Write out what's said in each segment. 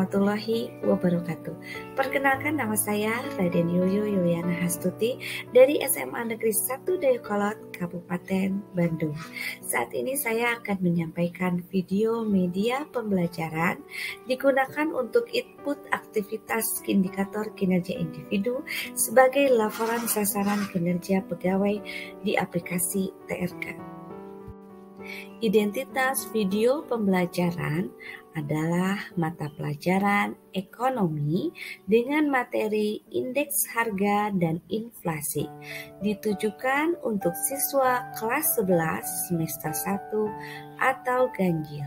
warahmatullahi wabarakatuh. Perkenalkan, nama saya Raden Yoyo Yoyana Hastuti dari SMA Negeri 1 Dayakolot, Kabupaten Bandung. Saat ini saya akan menyampaikan video media pembelajaran digunakan untuk input aktivitas indikator kinerja individu sebagai laporan sasaran kinerja pegawai di aplikasi TRK. Identitas video pembelajaran adalah mata pelajaran ekonomi dengan materi indeks harga dan inflasi, ditujukan untuk siswa kelas 11 semester 1 atau ganjil.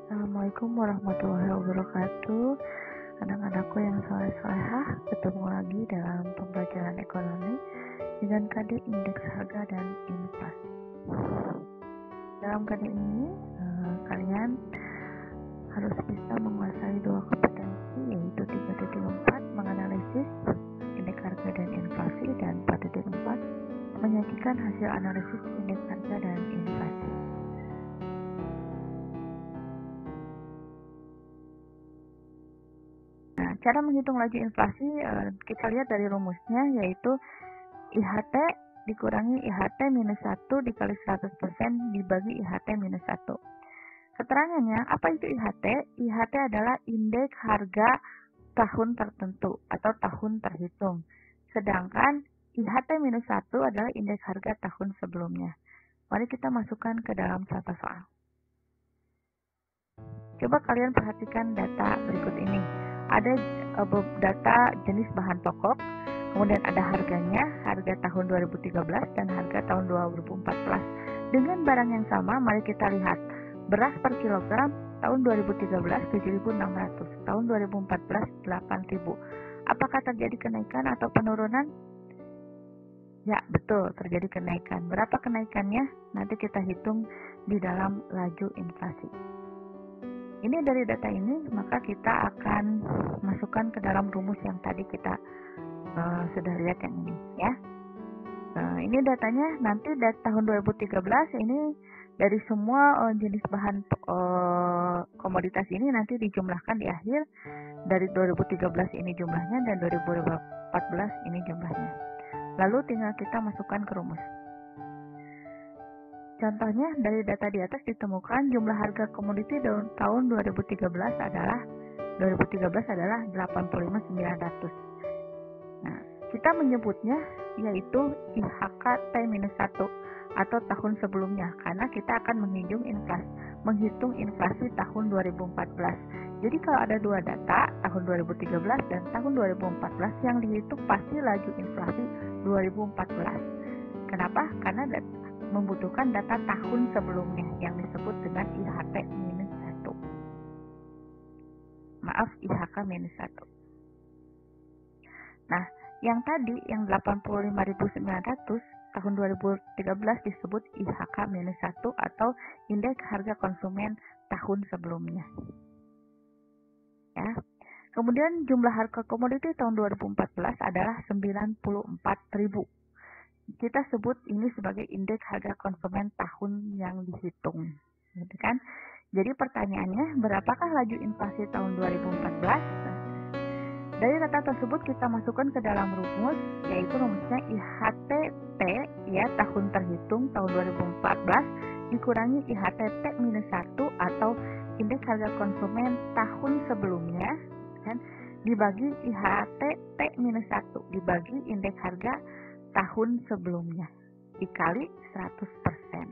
Assalamualaikum warahmatullahi wabarakatuh. Anak-anakku yang soleh-solehah, ketemu lagi dalam pembelajaran ekonomi dengan KD indeks harga dan inflasi. Dalam KD ini kalian harus bisa menguasai dua kompetensi, yaitu di pada D4 menganalisis indeks harga dan inflasi, dan pada D4 menyajikan hasil analisis indeks harga dan inflasi. Cara menghitung laju inflasi kita lihat dari rumusnya, yaitu IHT dikurangi IHT minus 1 dikali 100% dibagi IHT minus 1. Keterangannya, apa itu IHT? IHT adalah indeks harga tahun tertentu atau tahun terhitung. Sedangkan IHT minus 1 adalah indeks harga tahun sebelumnya. Mari kita masukkan ke dalam contoh soal. Coba kalian perhatikan data berikut ini. Ada data jenis bahan pokok, kemudian ada harganya, harga tahun 2013 dan harga tahun 2014. Dengan barang yang sama, mari kita lihat. Beras per kilogram tahun 2013 7.600, tahun 2014 8.000. Apakah terjadi kenaikan atau penurunan? Ya, betul, terjadi kenaikan. Berapa kenaikannya? Nanti kita hitung di dalam laju inflasi. Ini dari data ini, maka kita akan masukkan ke dalam rumus yang tadi kita sudah lihat yang ini, ya. Ini datanya nanti dari tahun 2013 ini dari semua jenis bahan komoditas ini nanti dijumlahkan di akhir. Dari 2013 ini jumlahnya dan 2014 ini jumlahnya. Lalu tinggal kita masukkan ke rumus. Contohnya, dari data di atas ditemukan jumlah harga komoditi tahun 2013 adalah 85.900. Nah, kita menyebutnya yaitu IHK T-1 atau tahun sebelumnya, karena kita akan menghitung inflasi tahun 2014. Jadi kalau ada dua data, tahun 2013 dan tahun 2014, yang dihitung pasti laju inflasi 2014. Kenapa? Karena membutuhkan data tahun sebelumnya yang disebut dengan IHT-1. Maaf, IHK-1. Nah, yang tadi yang 85.900 tahun 2013 disebut IHK-1 atau indeks harga konsumen tahun sebelumnya. Ya. Kemudian jumlah harga komoditi tahun 2014 adalah 94.000. Kita sebut ini sebagai indeks harga konsumen tahun yang dihitung, gitu kan? Jadi pertanyaannya, berapakah laju inflasi tahun 2014? Dari data tersebut kita masukkan ke dalam rumus, yaitu rumusnya IHT-T, ya, tahun terhitung tahun 2014 dikurangi IHT-T-1 atau indeks harga konsumen tahun sebelumnya, kan? Dibagi IHT-T-1 dibagi indeks harga tahun sebelumnya dikali 100%.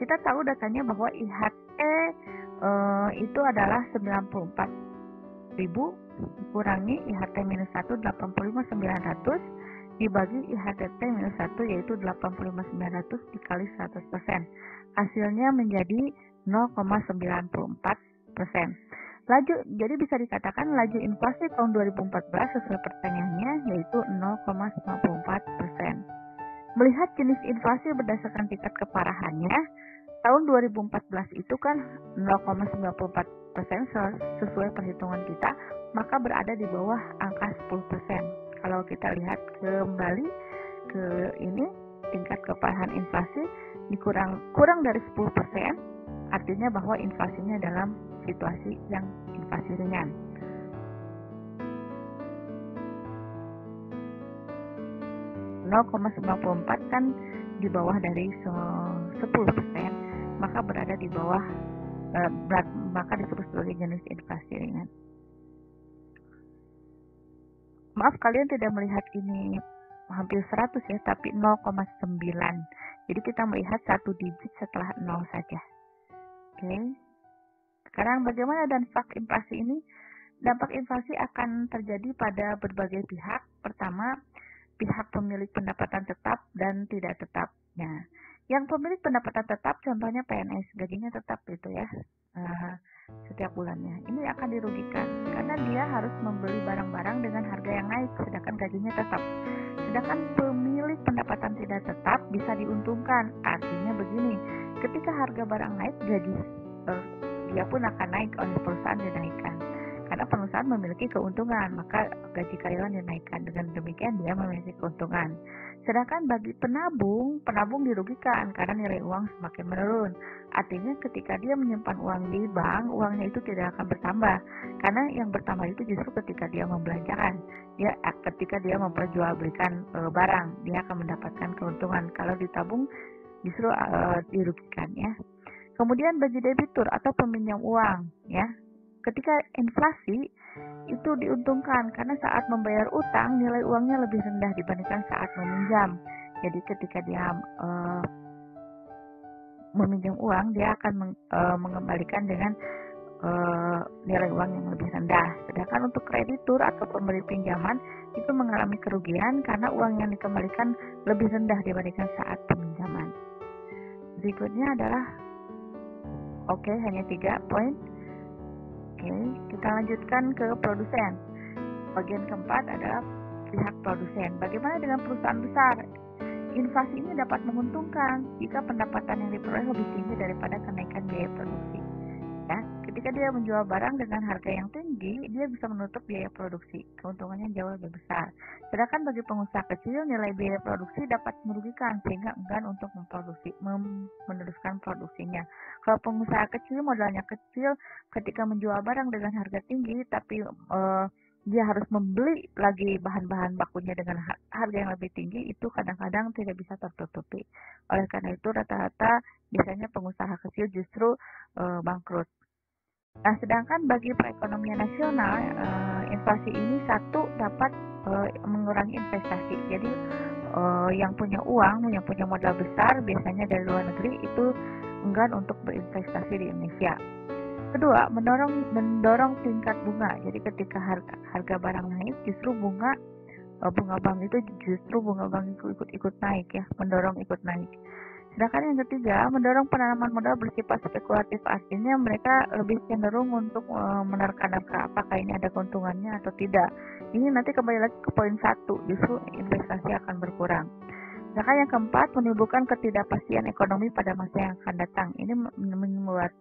Kita tahu datanya bahwa IHT itu adalah 94.000 dikurangi IHT-1 85.900 dibagi IHT-T-1 yaitu 85.900 dikali 100%. Hasilnya menjadi 0,94%. Jadi bisa dikatakan laju inflasi tahun 2014 sesuai pertanyaannya yaitu 0,94%. Melihat jenis inflasi berdasarkan tingkat keparahannya, tahun 2014 itu kan 0,94% sesuai perhitungan kita, maka berada di bawah angka 10%. Kalau kita lihat kembali ke ini tingkat keparahan inflasi kurang dari 10%, artinya bahwa inflasinya dalam situasi yang inflasi ringan. .94 kan di bawah dari 10%, maka berada di bawah maka disebut sebagai jenis inflasi ringan. Maaf kalian tidak melihat ini hampir 100 ya, tapi 0,9. Jadi kita melihat satu digit setelah 0 saja. Oke. Sekarang bagaimana dampak inflasi ini? Dampak inflasi akan terjadi pada berbagai pihak. Pertama, pihak pemilik pendapatan tetap dan tidak tetap. Nah, yang pemilik pendapatan tetap contohnya PNS, gajinya tetap gitu ya, setiap bulannya. Ini akan dirugikan karena dia harus membeli barang-barang dengan harga yang naik, sedangkan gajinya tetap. Sedangkan pemilik pendapatan tidak tetap bisa diuntungkan. Artinya begini, ketika harga barang naik, gaji dia pun akan naik oleh perusahaan dinaikkan. Karena perusahaan memiliki keuntungan, maka gaji karyawan dinaikkan. Dengan demikian dia memiliki keuntungan. Sedangkan bagi penabung dirugikan karena nilai uang semakin menurun. Artinya ketika dia menyimpan uang di bank, uangnya itu tidak akan bertambah. Karena yang bertambah itu justru ketika dia membelanjakan. Ketika dia memperjualbelikan barang, dia akan mendapatkan keuntungan. Kalau ditabung justru dirugikan ya. Kemudian bagi debitur atau peminjam uang ya. Ketika inflasi itu diuntungkan karena saat membayar utang nilai uangnya lebih rendah dibandingkan saat meminjam. Jadi ketika dia meminjam uang, dia akan mengembalikan dengan nilai uang yang lebih rendah. Sedangkan untuk kreditur atau pemberi pinjaman itu mengalami kerugian karena uang yang dikembalikan lebih rendah dibandingkan saat peminjaman. Berikutnya adalah hanya 3 poin. Kita lanjutkan ke produsen. Bagian keempat adalah pihak produsen. Bagaimana dengan perusahaan besar? Inflasi ini dapat menguntungkan jika pendapatan yang diperoleh lebih tinggi daripada kenaikan biaya produksi. Ya, ketika dia menjual barang dengan harga yang tinggi, dia bisa menutup biaya produksi. Keuntungannya jauh lebih besar. Sedangkan bagi pengusaha kecil, nilai biaya produksi dapat merugikan sehingga enggan untuk meneruskan produksinya. Kalau pengusaha kecil, modalnya kecil, ketika menjual barang dengan harga tinggi, tapi dia harus membeli lagi bahan-bahan bakunya dengan harga yang lebih tinggi, itu kadang-kadang tidak bisa tertutupi. Oleh karena itu, rata-rata biasanya pengusaha kecil justru bangkrut. Nah, sedangkan bagi perekonomian nasional, inflasi ini dapat mengurangi investasi. Jadi, yang punya uang, yang punya modal besar, biasanya dari luar negeri, itu enggan untuk berinvestasi di Indonesia. Kedua, mendorong tingkat bunga. Jadi ketika harga barang naik, justru bunga bank itu ikut naik ya, mendorong ikut naik. Sedangkan yang ketiga, mendorong penanaman modal bersifat spekulatif. Artinya mereka lebih cenderung untuk menerka-nerka apakah ini ada keuntungannya atau tidak. Ini nanti kembali lagi ke poin 1, justru investasi akan berkurang. Sedangkan yang keempat, menimbulkan ketidakpastian ekonomi pada masa yang akan datang. Ini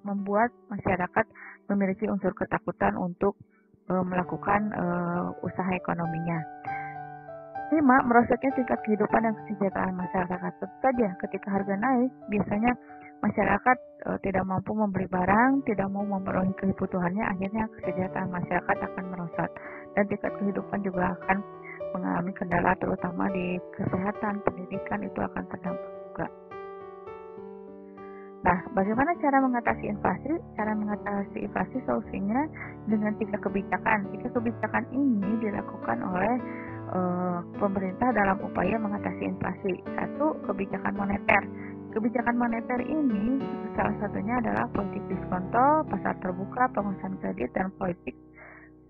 membuat masyarakat memiliki unsur ketakutan untuk melakukan usaha ekonominya. 5. Merosotnya tingkat kehidupan dan kesejahteraan masyarakat. Tentu saja ketika harga naik, biasanya masyarakat tidak mampu membeli barang, tidak mau memenuhi kebutuhannya, akhirnya kesejahteraan masyarakat akan merosot. Dan tingkat kehidupan juga akan mengalami kendala, terutama di kesehatan, pendidikan, itu akan terdampak juga. Nah, bagaimana cara mengatasi inflasi? Cara mengatasi inflasi solusinya dengan 3 kebijakan. 3 kebijakan ini dilakukan oleh pemerintah dalam upaya mengatasi inflasi. 1. Kebijakan moneter. Kebijakan moneter ini salah satunya adalah politik diskontol, pasar terbuka, penguasaan kredit, dan politik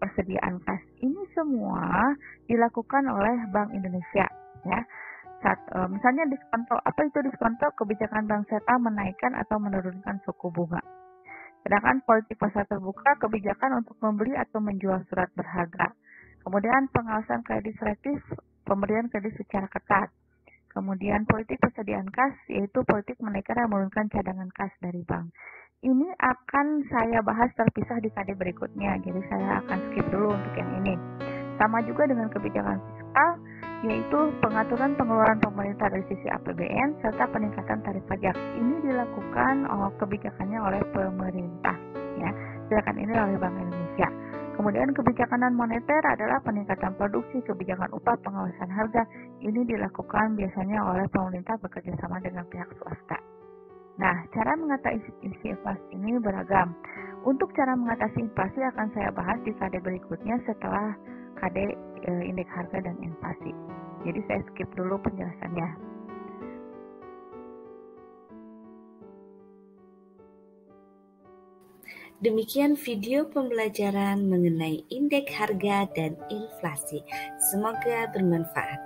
persediaan kas. Ini semua dilakukan oleh Bank Indonesia ya. Misalnya diskontol, apa itu diskontol? Kebijakan bank sentral menaikkan atau menurunkan suku bunga. Sedangkan politik pasar terbuka, kebijakan untuk membeli atau menjual surat berharga. Kemudian pengawasan kredit selektif, pemberian kredit secara ketat. Kemudian politik persediaan kas, yaitu politik menaikkan dan menurunkan cadangan kas dari bank. Ini akan saya bahas terpisah di KD berikutnya, jadi saya akan skip dulu untuk yang ini. Sama juga dengan kebijakan fiskal, yaitu pengaturan pengeluaran pemerintah dari sisi APBN serta peningkatan tarif pajak. Ini dilakukan kebijakannya oleh pemerintah, ya. Sedangkan ini oleh Bank Indonesia. Kemudian kebijakan moneter adalah peningkatan produksi, kebijakan upah, pengawasan harga. Ini dilakukan biasanya oleh pemerintah bekerjasama dengan pihak swasta. Nah, cara mengatasi inflasi ini beragam. Untuk cara mengatasi inflasi akan saya bahas di KD berikutnya setelah KD indeks harga dan inflasi. Jadi saya skip dulu penjelasannya. Demikian video pembelajaran mengenai indeks harga dan inflasi. Semoga bermanfaat.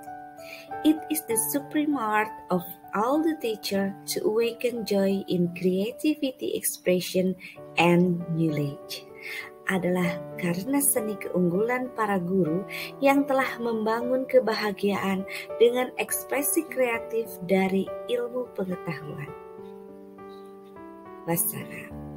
It is the supreme art of all the teacher to awaken joy in creativity expression and knowledge. Adalah karena seni keunggulan para guru yang telah membangun kebahagiaan dengan ekspresi kreatif dari ilmu pengetahuan. Wassalam.